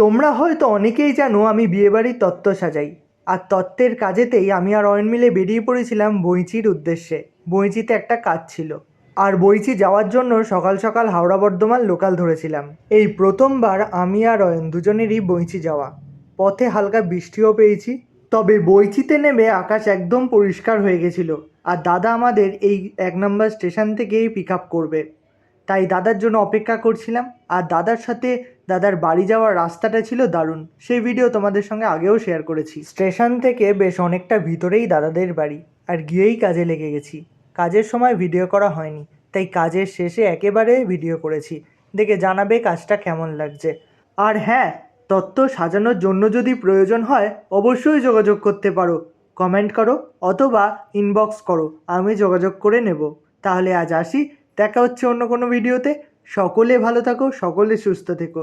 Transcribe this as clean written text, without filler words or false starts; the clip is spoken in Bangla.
তোমরা হয়তো অনেকেই জানো আমি বিয়েবাড়ির তত্ত্ব সাজাই, আর তত্ত্বের কাজেতেই আমি আর অয়ন মিলে বেরিয়ে পড়েছিলাম বইচির উদ্দেশ্যে। বইচিতে একটা কাজ ছিল, আর বইচি যাওয়ার জন্য সকাল সকাল হাওড়া বর্ধমান লোকাল ধরেছিলাম। এই প্রথমবার আমি আর অয়ন দুজনেরই বইচি যাওয়া। পথে হালকা বৃষ্টিও পেয়েছি, তবে বইচিতে নেমে আকাশ একদম পরিষ্কার হয়ে গেছিল। আর দাদা আমাদের এই 1 নম্বর স্টেশন থেকেই পিক আপ করবে, তাই দাদার জন্য অপেক্ষা করছিলাম। আর দাদার সাথে দাদার বাড়ি যাওয়ার রাস্তাটা ছিল দারুণ, সেই ভিডিও তোমাদের সঙ্গে আগেও শেয়ার করেছি। স্টেশন থেকে বেশ অনেকটা ভিতরেই দাদাদের বাড়ি, আর গিয়েই কাজে লেগে গেছি। কাজের সময় ভিডিও করা হয়নি, তাই কাজের শেষে একেবারে ভিডিও করেছি। দেখে জানাবে কাজটা কেমন লাগছে। আর হ্যাঁ, তত্ত্ব সাজানোর জন্য যদি প্রয়োজন হয় অবশ্যই যোগাযোগ করতে পারো। কমেন্ট করো অথবা ইনবক্স করো, আমি যোগাযোগ করে নেব। তাহলে আজ আসি, দেখা হচ্ছে অন্য কোনো ভিডিওতে। সকলে ভালো থাকো, সকলে সুস্থ থেকো।